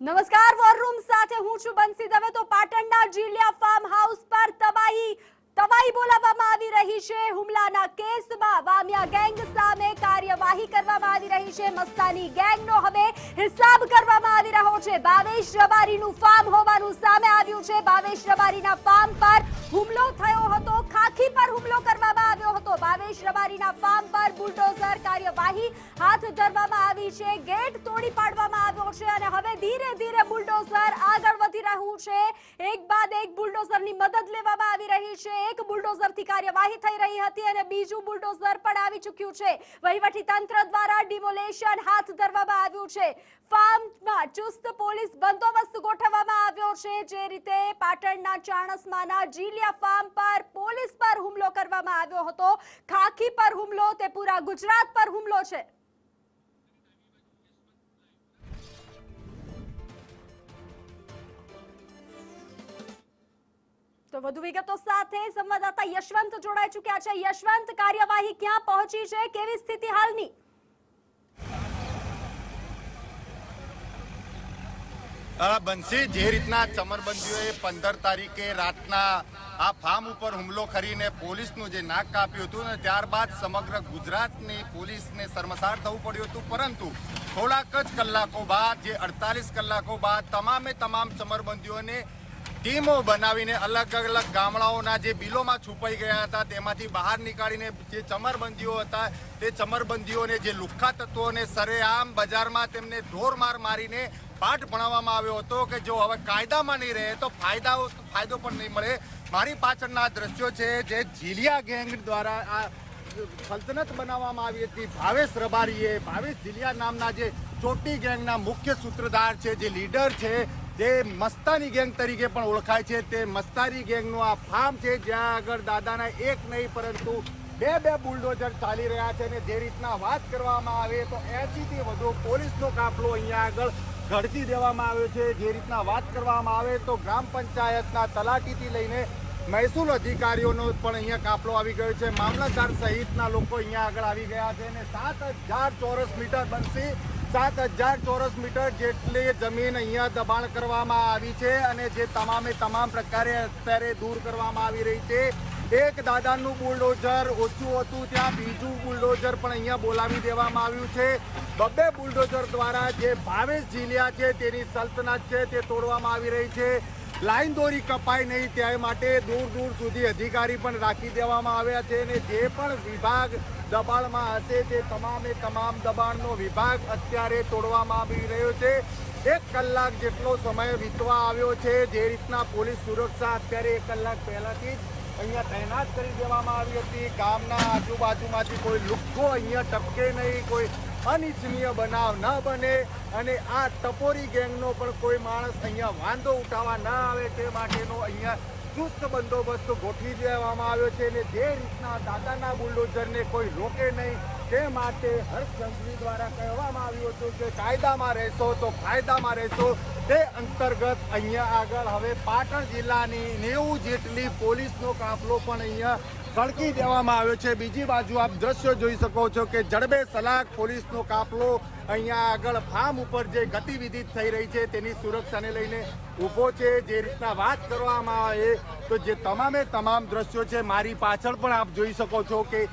નમસ્કાર war room સાથે હું છું બંસી દવે। તો પાટણના જીલિયા ફાર્મ હાઉસ પર તવાઈ બોલાવવામાં આવી રહી છે। હુમલાના કેસમાં વામિયા ગેંગ સામે કાર્યવાહી કરવામાં આવી રહી છે। મસ્તાની ગેંગનો હવે હિસાબ કરવામાં આવી રહ્યો છે। ભાવેશ રબારીનું ફાર્મ હોવાનું સામે આવ્યું છે। ભાવેશ રબારીના ફાર્મ પર હુમલો થયો હતો। ખાખી પર હુમલો કરવામાં આવ્યો હતો। ભાવેશ રબારીના ફાર્મ પર બુલડોઝર કાર્યવાહી હાથ ધરવામાં આવી છે। ગેટ તોડી પાડવામાં આવ્યો છે અને હવે ધીરે ધીરે બુલડોઝર આગળ વધી રહ્યું છે। એક બાદ એક બુલડોઝરની મદદ લેવામાં આવી રહી છે। એક બુલડોઝરથી કાર્યવાહી થઈ રહી હતી અને બીજું બુલડોઝર પણ આવી ચૂક્યું છે। વહીવટી તંત્ર દ્વારા ડિમોલેશન હાથ ધરવામાં આવ્યું છે। ફાર્મમાં ચુસ્ત પોલીસ બંદોબસ્ત ગોઠવવામાં આવ્યો છે। જે રીતે પાટણના ચાણસ્માના જીલિયા ફાર્મ પર પોલીસ પર હુમલો કરવામાં આવ્યો હતો, ખાખી પર હુમલો, તે પૂરા ગુજરાત પર હુમલો છે। તો વધુ વિગતો સાથે સંવાદદાતા યશવંત જોડાઈ ચૂક્યા છે। યશવંત, કાર્યવાહી ક્યાં પહોંચી છે? કેવી સ્થિતિ હાલની? બંસી, જે રીતના ચમરબંધીઓએ 15 તારીખે રાતના આ ફાર્મ ઉપર હુમલો કરીને પોલીસનું જે નાક કાપ્યું હતું ને ત્યારબાદ સમગ્ર ગુજરાતની પોલીસને શર્મસાર થવું પડ્યું હતું, પરંતુ થોડાક જ કલાકો બાદ, જે 48 કલાકો બાદ તમામે તમામ ચમરબંધીઓને ટીમો બનાવીને અલગ અલગ ગામડાઓના જે બિલોમાં છુપાઈ ગયા હતા તેમાંથી બહાર નીકાળીને જે ચમરબંધીઓ હતા તે ચમરબંધીઓને, જે લુખ્ખા તત્વોને સરેઆમ બજારમાં તેમને ઢોરમાર મારીને પાઠ ભણાવવામાં આવ્યો હતો કે જો હવે કાયદામાં નહીં રહે તો ફાયદો પણ નહીં મળે। મારી પાછળના દ્રશ્યો છે જે જીલિયા ગેંગ દ્વારા આ સલ્તનત બનાવવામાં આવી હતી। ભાવેશ રબારીએ, ભાવેશ જીલિયા નામના જે ચોટી ગેંગના મુખ્ય સૂત્રધાર છે, જે લીડર છે, જે મસ્તાની ગેંગ તરીકે પણ ઓળખાય છે, તે મસ્તાની ગેંગનું આ ફાર્મ છે જ્યાં આગળ દાદાના એક નહીં પરંતુ બે બુલડોઝર ચાલી રહ્યા છે। અને જે રીતના વાત કરવામાં આવે તો 80 થી વધુ પોલીસનો કાફલો અહીંયા આગળ ઘડતી દેવામાં આવ્યો છે। જે રીતના વાત કરવામાં આવે તો ગ્રામ પંચાયતના તલાટીથી લઈને મહેસૂલ અધિકારીઓનો પણ અહીંયા કાફલો આવી ગયો છે। મામલતદાર સહિતના લોકો અહીંયા આગળ આવી ગયા છે અને 7000 ચોરસ મીટર બનશે, 7000 ચોરસ મીટર જેટલી જમીન અહીંયા દબાણ કરવામાં આવી છે અને જે તમામે તમામ પ્રકારે અત્યારે દૂર કરવામાં આવી રહી છે। એક દાદાનું બુલડોઝર ઓછું હતું ત્યાં બીજું બુલડોઝર પણ અહીંયા બોલાવી દેવામાં આવ્યું છે। બબ્બે બુલડોઝર દ્વારા જે ભાવેશ જીલિયા છે તેની સલ્તનત છે તે તોડવામાં આવી રહી છે। લાઈન દોરી કપાય નહીં તે માટે દૂર સુધી અધિકારી પણ રાખી દેવામાં આવ્યા છે અને જે પણ વિભાગ દબાણમાં હશે તે તમામે તમામ દબાણનો વિભાગ અત્યારે તોડવામાં આવી રહ્યો છે। 1 કલાક જેટલો સમય વીતવા આવ્યો છે। જે રીતના પોલીસ સુરક્ષા અત્યારે 1 કલાક પહેલાથી જ અહીંયા તૈનાત કરી દેવામાં આવી હતી। ગામના આજુબાજુમાંથી કોઈ લુખ્ખો અહીંયા ટપકે નહીં, કોઈ અનિચ્છનીય બનાવ ન બને અને આ ટપોરી ગેંગનો પણ કોઈ માણસ અહીંયા વાંધો ઉઠાવવા ન આવે તે માટેનો અહીંયા ચુસ્ત બંદોબસ્ત ગોઠવી દેવામાં આવ્યો છે અને જે રીતના દાદાના બુલડોઝરને કોઈ રોકે નહીં તે માટે હર્ષ સંઘવી દ્વારા કહેવામાં આવ્યું હતું કે કાયદામાં રહેશો તો ફાયદામાં રહેશો। તે અંતર્ગત અહીંયા આગળ હવે પાટણ જિલ્લાની 90 જેટલી પોલીસનો કાફલો પણ અહીંયા કડકી દેવામાં આવ્યો છે। બીજી બાજુ આપ દ્રશ્યો જોઈ શકો છો કે જડબે સલાક પોલીસનો કાફલો અહીંયા આગળ ફાર્મ ઉપર જે ગતિવિધિ થઈ રહી છે તેની સુરક્ષાને લઈને ઊભો છે। જે રીતના વાત કરવામાં આવે તો જે તમામે તમામ દ્રશ્યો છે મારી પાછળ પણ આપ જોઈ શકો છો કે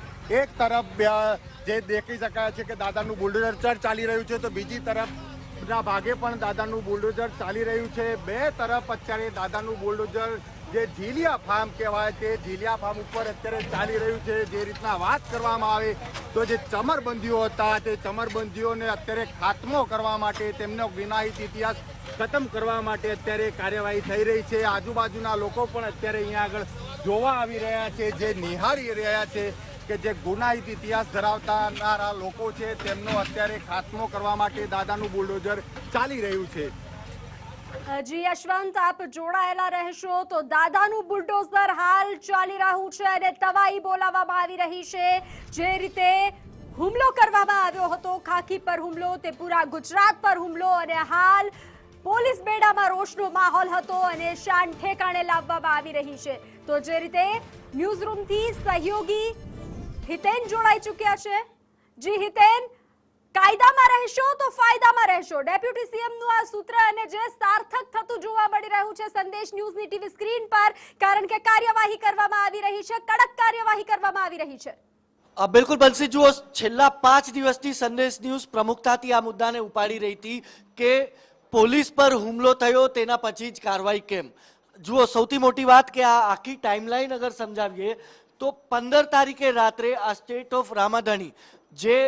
એક તરફ જે દેખી શકાય છે કે દાદાનું બુલડોઝર ચાલી રહ્યું છે તો બીજી તરફના ભાગે પણ દાદાનું બુલડોઝર ચાલી રહ્યું છે। બે તરફ અત્યારે દાદાનું બુલડોઝર જે જીલિયા ફાર્મ કહેવાય તે જીલિયા ફાર્મ ઉપર અત્યારે ચાલી રહ્યું છે। જે રીતના વાત કરવામાં આવે તો જે ચમરબંધીઓ હતા તે ચમરબંધીઓને અત્યારે ખાત્મો કરવા માટે, તેમનો ગુનાહિત ઇતિહાસ ખતમ કરવા માટે અત્યારે કાર્યવાહી થઈ રહી છે। આજુબાજુના લોકો પણ અત્યારે અહીંયા આગળ જોવા આવી રહ્યા છે, જે નિહાળી રહ્યા છે કે જે ગુનાહિત ઇતિહાસ ધરાવતા લોકો છે તેમનો અત્યારે ખાત્મો કરવા માટે દાદાનું બુલડોઝર ચાલી રહ્યું છે। જી યશવંત, આપ જોડાયેલા રહેશો। તો દાદાનું બુલડોઝર હાલ ચાલી રહ્યું છે અને તવાઈ બોલાવવામાં આવી રહી છે। જે રીતે હુમલો કરવામાં આવ્યો હતો, ખાખી પર હુમલો, તે પૂરા ગુજરાત પર હુમલો અને હાલ પોલીસ બેડામાં રોષનો માહોલ હતો અને શાન ઠેકાણે લાવવામાં આવી રહી છે। તો જે રીતે ન્યૂઝ રૂમથી સહયોગી હિતેન જોડાઈ ચૂક્યા છે। જી હિતેન, કાયદામાં રહેશો તો ફાયદામાં રહેશો, ડેપ્યુટી સીએમ નું આ સૂત્ર અને જે સાર્થક થતું જોવા મળી રહ્યું છે સંદેશ ન્યૂઝની ટીવી સ્ક્રીન પર, કારણ કે કાર્યવાહી કરવામાં આવી રહી છે, કડક કાર્યવાહી કરવામાં આવી રહી છે. બિલકુલ બંસી, જુઓ છેલ્લા 5 દિવસથી સંદેશ ન્યૂઝ પ્રમુખતાથી આ મુદ્દાને ઉપાડી રહી હતી કે પોલીસ પર હુમલો થયો તેના પછી જ કાર્યવાહી કેમ. જુઓ સૌથી મોટી વાત કે આ આખી ટાઈમલાઈન અગર સમજાવીએ તો 15 તારીખે રાત્રે આ સ્ટેટ ઓફ રામાધણી જે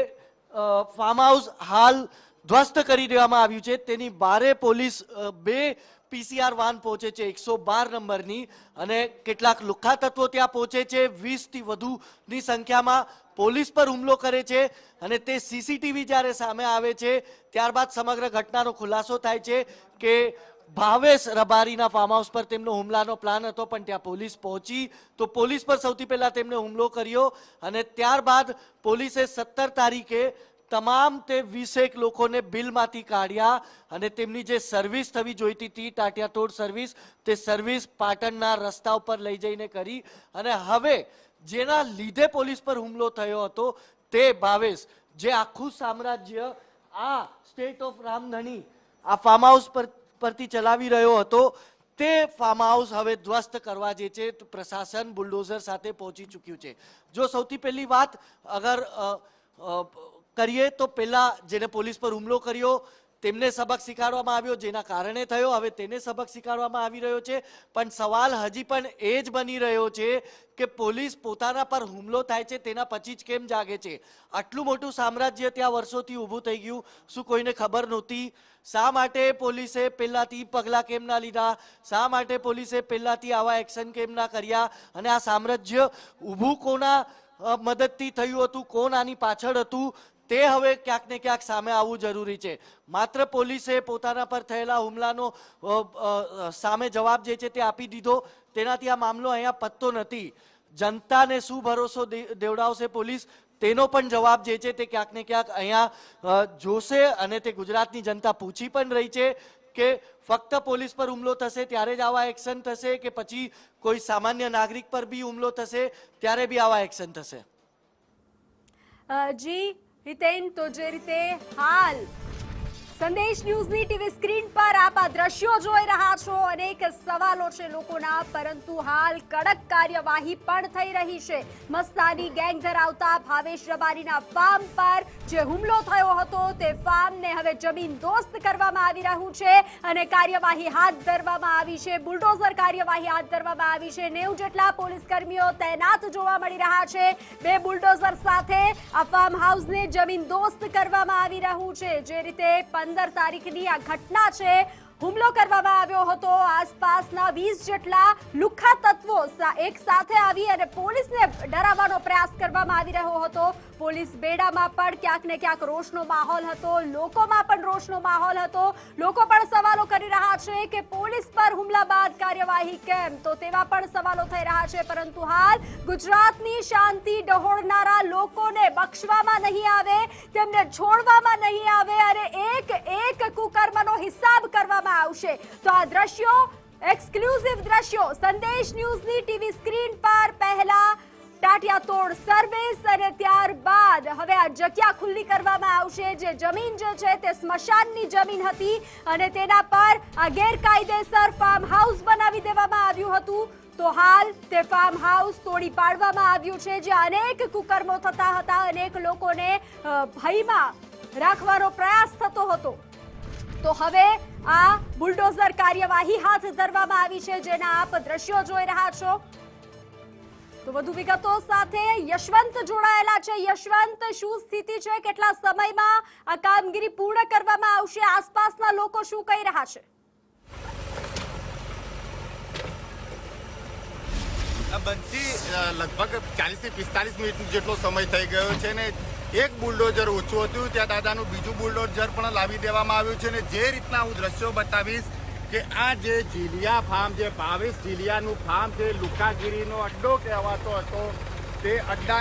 ફાર્મ હાઉસ હાલ ધ્વસ્ત કરી દેવામાં આવ્યું છે તેની બારે પોલીસ 2 PCR વાન પહોંચે છે 112 નંબરની, અને કેટલાક લુખ્ખા તત્વો ત્યાં પહોંચે છે 20 થી વધુની સંખ્યામાં, પોલીસ પર હુમલો કરે છે અને તે CCTV જ્યારે સામે આવે છે ત્યારબાદ સમગ્ર ઘટનાનો ખુલાસો થાય છે કે ભાવેશ રબારીના ફાર્મ હાઉસ પર તેમનો હુમલાનો પ્લાન હતો, પણ ત્યાં પોલીસ પહોંચી તો પોલીસ પર સૌથી પહેલા તેમણે હુમલો કર્યો અને ત્યારબાદ પોલીસે 17 તારીખે તમામ તે 21 લોકોને બિલમાંથી કાઢ્યા અને તેમની જે સર્વિસ થવી જોઈતી હતી ટાટિયાતોડ સર્વિસ, તે સર્વિસ પાટણના રસ્તા ઉપર લઈ જઈને કરી. અને હવે જેના લીધે પોલીસ પર હુમલો થયો હતો તે ભાવેશ, જે આખું સામ્રાજ્ય આ સ્ટેટ ઓફ રામધણી આ ફાર્મ હાઉસ પરથી ચલાવી રહ્યો હતો, તે ફાર્મ હાઉસ હવે ધ્વસ્ત કરવા જે છે પ્રશાસન બુલડોઝર સાથે પહોંચી ચૂક્યું છે. જો સૌથી પહેલી વાત અગર કરીએ તો પહેલા જેને પોલીસ પર હુમલો કર્યો તેમને સબક શીખવાડવામાં આવ્યો, જેના કારણે થયો, હવે તેને સબક શીખવાડવામાં આવી રહ્યો છે. પણ સવાલ હજી પણ એ જ બની રહ્યો છે કે પોલીસ પોતાના પર હુમલો થાય છે તેના પછી જ કેમ જાગે છે. આટલું મોટું સામ્રાજ્ય ત્યાં વર્ષોથી ઊભું થઈ ગયું, શું કોઈને ખબર નહોતી? શા માટે પોલીસે પહેલાથી પગલાં કેમ ના લીધા? શા માટે પોલીસે પહેલાથી આવા એક્શન કેમ ના કર્યા? અને આ સામ્રાજ્ય ઊભું કોના મદદથી થયું હતું, કોણ આની પાછળ હતું, તે હવે ક્યાંક ને ક્યાંક સામે આવવું જરૂરી છે. માત્ર પોલીસે પોતાના પર થયેલા હુમલાનો સામે જવાબ જે છે તે આપી દીધો, તેનાથી આ મામલો અહીંયા પતતો નથી. જનતાને શું ભરોસો દેવડાવશે પોલીસ, તેનો પણ જવાબ જે છે તે ક્યાંક ને ક્યાંક અહીંયા જોશે. અને તે ગુજરાતની જનતા પૂછી પણ રહી છે કે ફક્ત પોલીસ પર હુમલો થશે ત્યારે જ આવા એક્શન થશે કે પછી કોઈ સામાન્ય નાગરિક પર બી હુમલો થશે ત્યારે બી આવા એક્શન થશે? જી હિતેન, તો જે રીતે હાલ સંદેશ ન્યૂઝની ટીવી સ્ક્રીન પર આપ આ દ્રશ્યો જોઈ રહ્યા છો, અનેક સવાલો છે લોકોના, પરંતુ હાલ કડક કાર્યવાહી પણ થઈ રહી છે. મસ્તાની ગેંગ ધરાવતા ભાવેશ રબારીના ફાર્મ પર જે હુમલો થયો હતો તે ફાર્મને હવે જમીન દોસ્ત કરવામાં આવી રહ્યું છે અને કાર્યવાહી હાથ ધરવામાં આવી છે. બુલડોઝર કાર્યવાહી હાથ ધરવામાં આવી છે. 90 જેટલા પોલીસ કર્મીઓ તૈનાત જોવા મળી રહ્યા છે. 2 બુલડોઝર સાથે આ ફાર્મ હાઉસને જમીન દોસ્ત કરવામાં આવી રહ્યું છે. જે રીતે 15 તારીખની આ ઘટના છે, હુમલો કરવામાં આવ્યો હતો, આસપાસના 20 જેટલા લુખ્ખા તત્વો એક સાથે આવી અને પોલીસને ડરાવવાનો પ્રયાસ કરવામાં આવી રહ્યો હતો. પોલીસ બેડામાં પણ ક્યાંક ને ક્યાંક રોષનો માહોલ હતો, લોકોમાં પણ રોષનો માહોલ હતો. લોકો પણ સવાલો કરી રહ્યા છે કે પોલીસ પર હુમલા બાદ કાર્યવાહી કેમ, તો તેવા પણ સવાલો થઈ રહ્યા છે. પરંતુ હાલ ગુજરાતની શાંતિ ડહોળનારા લોકોને બક્ષવામાં નહીં આવે, તેમને છોડવામાં નહીં આવે અને એક કુકર્મનો હિસાબ કરવામાં આવશે. તો આ દ્રશ્યો, એક્સક્લુઝિવ દ્રશ્યો સંદેશ ન્યૂઝની ટીવી સ્ક્રીન પર પહેલા ટાટિયાતોડ સર્વિસ અને ત્યારબાદ હવે આ જગ્યા ખુલ્લી કરવામાં આવશે. જે જમીન જે છે તે સ્મશાનની જમીન હતી અને તેના પર આ ગેરકાયદેસર ફાર્મ હાઉસ બનાવી દેવામાં આવ્યું હતું. તો હાલ તે ફાર્મ હાઉસ તોડી પાડવામાં આવ્યું છે, જે અનેક કુકર્મો થતા હતા, અનેક લોકોને ભયમાં રાખવાનો પ્રયાસ થતો હતો. તો હવે આ બુલડોઝર કાર્યવાહી હાથ ધરવામાં આવી છે, જેના આપ દ્રશ્યો જોઈ રહ્યા છો. તો વધુ વિગતો સાથે યશવંત જોડાયેલા છે. યશવંત, શું સ્થિતિ છે? કેટલા સમયમાં આ કામગીરી પૂર્ણ કરવામાં આવશે? આસપાસના લોકો શું કહી રહ્યા છે? બંસી, લગભગ 40 થી 45 મિનિટ જેટલો સમય થઈ ગયો છે ને એક બુલડોઝર ઓછું હતું, ત્યાં દાદાનું બીજું બુલડોઝર પણ લાવી દેવામાં આવ્યું છે. ને જે રીતના હું દ્રશ્યો બતાવીશ કે આ જે જીલિયા ફાર્મ, જે ભાવેશ જીલિયાનું ફાર્મ છે, લુકાગીરીનો અડ્ડો કહેવાતો હતો, તે અડ્ડા